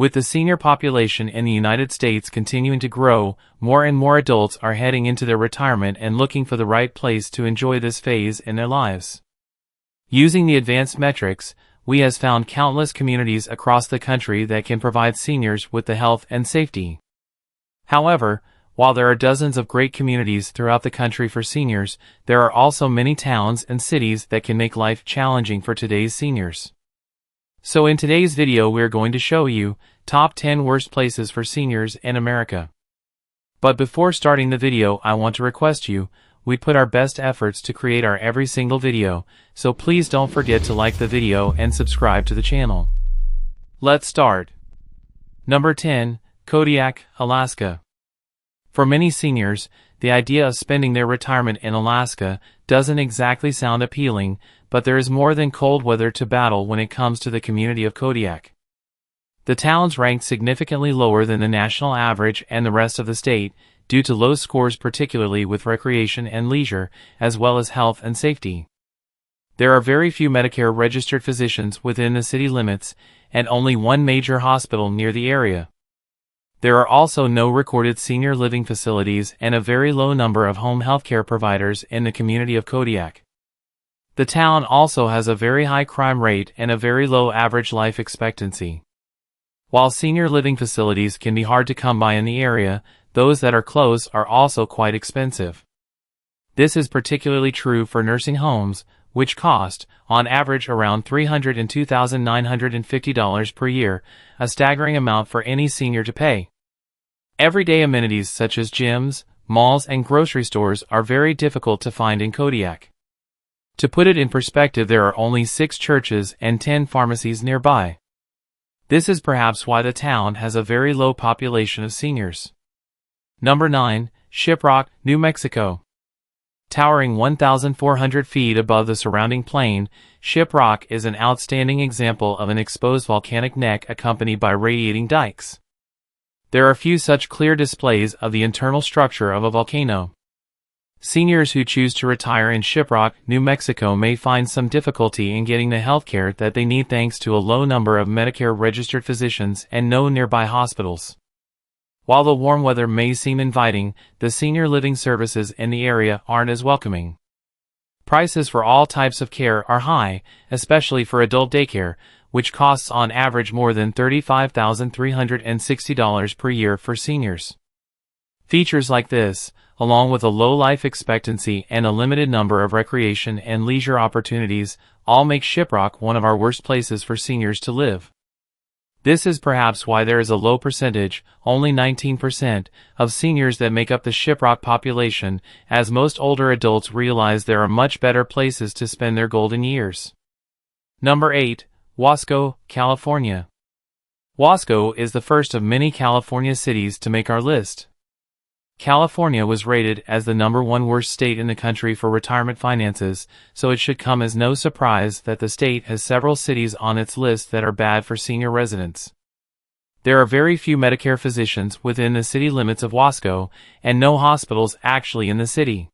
With the senior population in the United States continuing to grow, more and more adults are heading into their retirement and looking for the right place to enjoy this phase in their lives. Using the advanced metrics, we has found countless communities across the country that can provide seniors with the health and safety. However, while there are dozens of great communities throughout the country for seniors, there are also many towns and cities that can make life challenging for today's seniors. So in today's video we're going to show you top 10 worst places for seniors in America. But before starting the video, I want to request you, we put our best efforts to create our every single video, so please don't forget to like the video and subscribe to the channel. Let's start. Number 10, Kodiak, Alaska. For many seniors, the idea of spending their retirement in Alaska doesn't exactly sound appealing, but there is more than cold weather to battle when it comes to the community of Kodiak. The town's ranked significantly lower than the national average and the rest of the state, due to low scores particularly with recreation and leisure, as well as health and safety. There are very few Medicare registered physicians within the city limits, and only one major hospital near the area. There are also no recorded senior living facilities and a very low number of home healthcare providers in the community of Kodiak. The town also has a very high crime rate and a very low average life expectancy. While senior living facilities can be hard to come by in the area, those that are close are also quite expensive. This is particularly true for nursing homes, which cost, on average, around $302,950 per year, a staggering amount for any senior to pay. Everyday amenities such as gyms, malls, and grocery stores are very difficult to find in Kodiak. To put it in perspective, there are only 6 churches and 10 pharmacies nearby. This is perhaps why the town has a very low population of seniors. Number 9, Shiprock, New Mexico. Towering 1,400 feet above the surrounding plain, Shiprock is an outstanding example of an exposed volcanic neck accompanied by radiating dikes. There are few such clear displays of the internal structure of a volcano. Seniors who choose to retire in Shiprock, New Mexico may find some difficulty in getting the healthcare that they need thanks to a low number of Medicare registered physicians and no nearby hospitals. While the warm weather may seem inviting, the senior living services in the area aren't as welcoming. Prices for all types of care are high, especially for adult daycare, which costs on average more than $35,360 per year for seniors. Features like this, along with a low life expectancy and a limited number of recreation and leisure opportunities, all make Shiprock one of our worst places for seniors to live. This is perhaps why there is a low percentage, only 19%, of seniors that make up the Shiprock population, as most older adults realize there are much better places to spend their golden years. Number 8, Wasco, California. Wasco is the first of many California cities to make our list. California was rated as the number 1 worst state in the country for retirement finances, so it should come as no surprise that the state has several cities on its list that are bad for senior residents. There are very few Medicare physicians within the city limits of Wasco, and no hospitals actually in the city.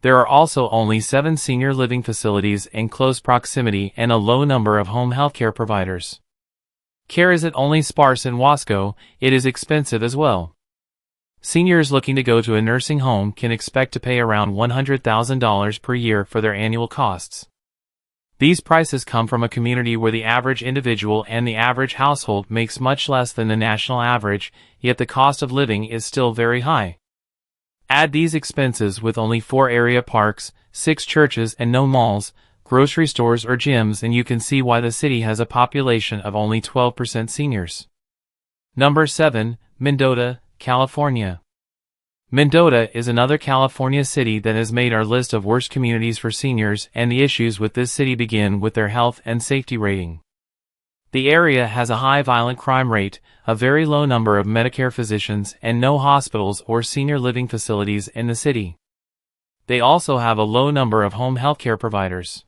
There are also only 7 senior living facilities in close proximity and a low number of home healthcare providers. Care isn't only sparse in Wasco, it is expensive as well. Seniors looking to go to a nursing home can expect to pay around $100,000 per year for their annual costs. These prices come from a community where the average individual and the average household makes much less than the national average, yet the cost of living is still very high. Add these expenses with only 4 area parks, 6 churches and no malls, grocery stores or gyms, and you can see why the city has a population of only 12% seniors. Number 7, Mendota, California. Mendota is another California city that has made our list of worst communities for seniors, and the issues with this city begin with their health and safety rating. The area has a high violent crime rate, a very low number of Medicare physicians, and no hospitals or senior living facilities in the city. They also have a low number of home healthcare providers.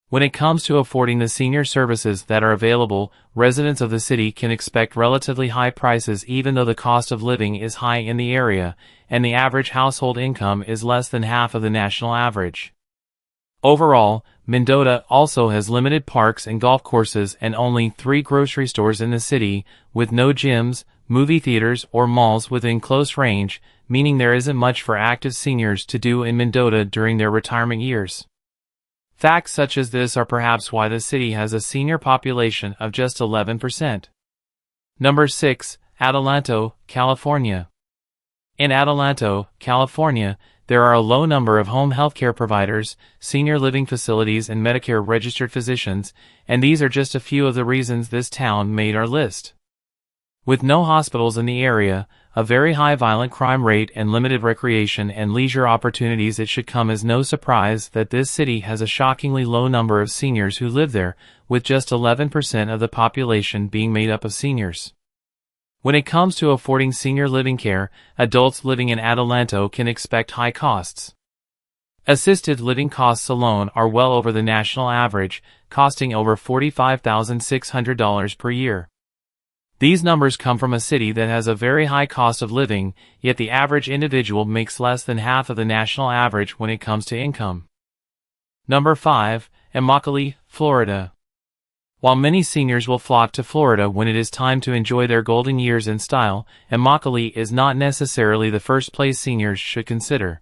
When it comes to affording the senior services that are available, residents of the city can expect relatively high prices even though the cost of living is high in the area, and the average household income is less than half of the national average. Overall, Mendota also has limited parks and golf courses and only 3 grocery stores in the city, with no gyms, movie theaters, or malls within close range, meaning there isn't much for active seniors to do in Mendota during their retirement years. Facts such as this are perhaps why the city has a senior population of just 11%. Number 6. Adelanto, California. In Adelanto, California, there are a low number of home healthcare providers, senior living facilities, and Medicare registered physicians, and these are just a few of the reasons this town made our list. With no hospitals in the area, a very high violent crime rate, and limited recreation and leisure opportunities, it should come as no surprise that this city has a shockingly low number of seniors who live there, with just 11% of the population being made up of seniors. When it comes to affording senior living care, adults living in Adelanto can expect high costs. Assisted living costs alone are well over the national average, costing over $45,600 per year. These numbers come from a city that has a very high cost of living, yet the average individual makes less than half of the national average when it comes to income. Number 5. Immokalee, Florida. While many seniors will flock to Florida when it is time to enjoy their golden years in style, Immokalee is not necessarily the first place seniors should consider.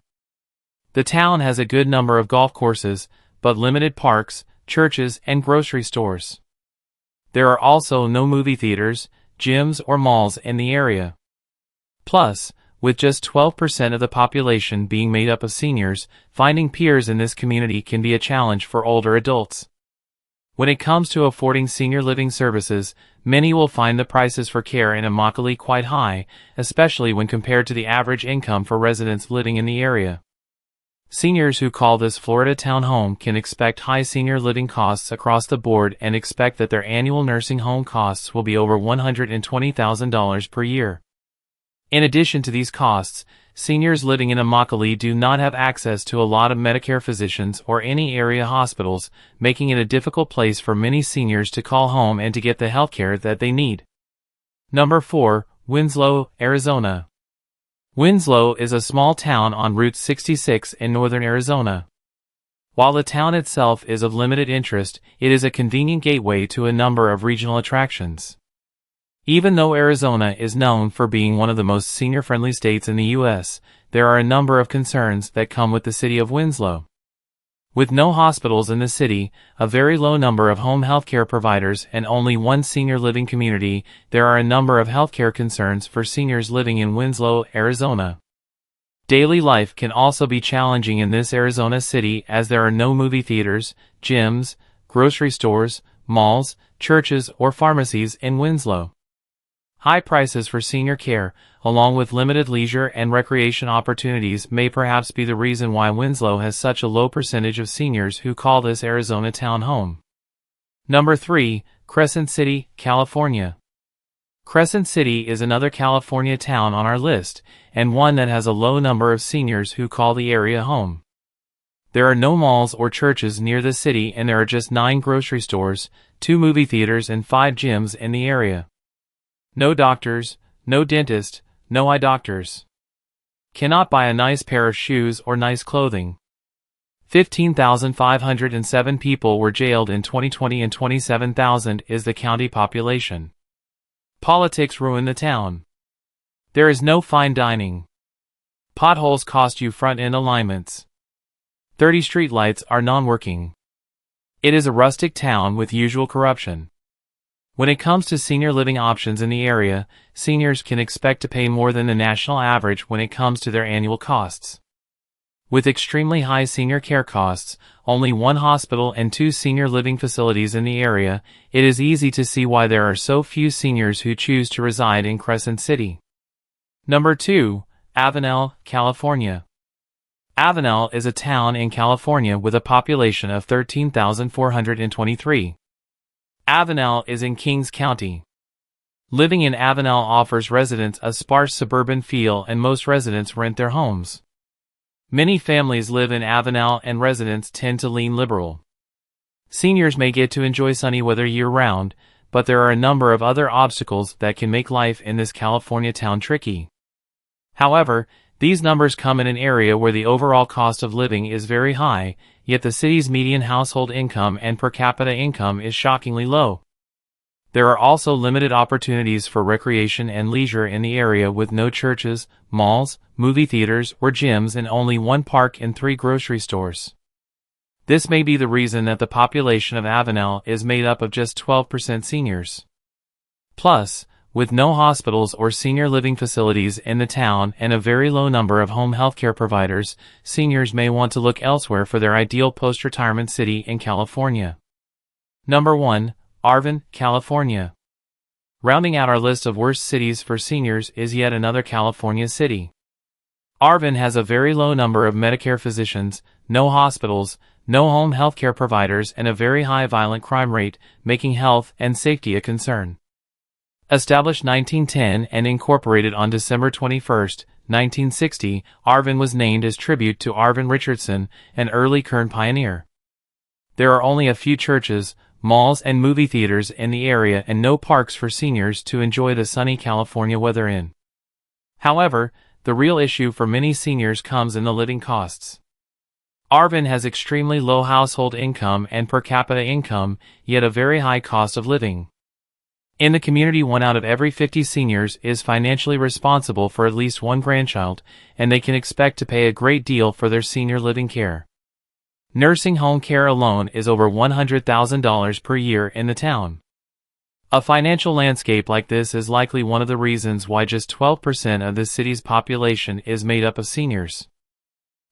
The town has a good number of golf courses, but limited parks, churches, and grocery stores. There are also no movie theaters, gyms, or malls in the area. Plus, with just 12% of the population being made up of seniors, finding peers in this community can be a challenge for older adults. When it comes to affording senior living services, many will find the prices for care in Immokalee quite high, especially when compared to the average income for residents living in the area. Seniors who call this Florida town home can expect high senior living costs across the board and expect that their annual nursing home costs will be over $120,000 per year. In addition to these costs, seniors living in Immokalee do not have access to a lot of Medicare physicians or any area hospitals, making it a difficult place for many seniors to call home and to get the healthcare that they need. Number 4. Winslow, Arizona. Winslow is a small town on Route 66 in northern Arizona. While the town itself is of limited interest, it is a convenient gateway to a number of regional attractions. Even though Arizona is known for being one of the most senior-friendly states in the U.S., there are a number of concerns that come with the city of Winslow. With no hospitals in the city, a very low number of home healthcare providers, and only one senior living community, there are a number of healthcare concerns for seniors living in Winslow, Arizona. Daily life can also be challenging in this Arizona city as there are no movie theaters, gyms, grocery stores, malls, churches, or pharmacies in Winslow. High prices for senior care, along with limited leisure and recreation opportunities, may perhaps be the reason why Winslow has such a low percentage of seniors who call this Arizona town home. Number 3. Crescent City, California. Crescent City is another California town on our list, and one that has a low number of seniors who call the area home. There are no malls or churches near the city, and there are just 9 grocery stores, 2 movie theaters, and 5 gyms in the area. No doctors, no dentist, no eye doctors. Cannot buy a nice pair of shoes or nice clothing. 15,507 people were jailed in 2020 and 27,000 is the county population. Politics ruin the town. There is no fine dining. Potholes cost you front-end alignments. 30 streetlights are non-working. It is a rustic town with usual corruption. When it comes to senior living options in the area, seniors can expect to pay more than the national average when it comes to their annual costs. With extremely high senior care costs, only 1 hospital and 2 senior living facilities in the area, it is easy to see why there are so few seniors who choose to reside in Crescent City. Number 2. Avenel, California. Avenel is a town in California with a population of 13,423. Avenel is in Kings County. Living in Avenel offers residents a sparse suburban feel, and most residents rent their homes. Many families live in Avenel, and residents tend to lean liberal. Seniors may get to enjoy sunny weather year-round, but there are a number of other obstacles that can make life in this California town tricky. However, these numbers come in an area where the overall cost of living is very high, yet the city's median household income and per capita income is shockingly low. There are also limited opportunities for recreation and leisure in the area, with no churches, malls, movie theaters, or gyms, and only one park and 3 grocery stores. This may be the reason that the population of Avenel is made up of just 12% seniors. Plus, with no hospitals or senior living facilities in the town and a very low number of home healthcare providers, seniors may want to look elsewhere for their ideal post-retirement city in California. Number 1. Arvin, California. Rounding out our list of worst cities for seniors is yet another California city. Arvin has a very low number of Medicare physicians, no hospitals, no home healthcare providers, and a very high violent crime rate, making health and safety a concern. Established 1910 and incorporated on December 21, 1960, Arvin was named as tribute to Arvin Richardson, an early Kern pioneer. There are only a few churches, malls, and movie theaters in the area, and no parks for seniors to enjoy the sunny California weather in. However, the real issue for many seniors comes in the living costs. Arvin has extremely low household income and per capita income, yet a very high cost of living. In the community, 1 out of every 50 seniors is financially responsible for at least one grandchild, and they can expect to pay a great deal for their senior living care. Nursing home care alone is over $100,000 per year in the town. A financial landscape like this is likely one of the reasons why just 12% of the city's population is made up of seniors.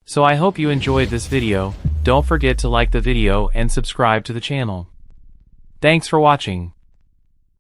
So I hope you enjoyed this video. Don't forget to like the video and subscribe to the channel. Thanks for watching.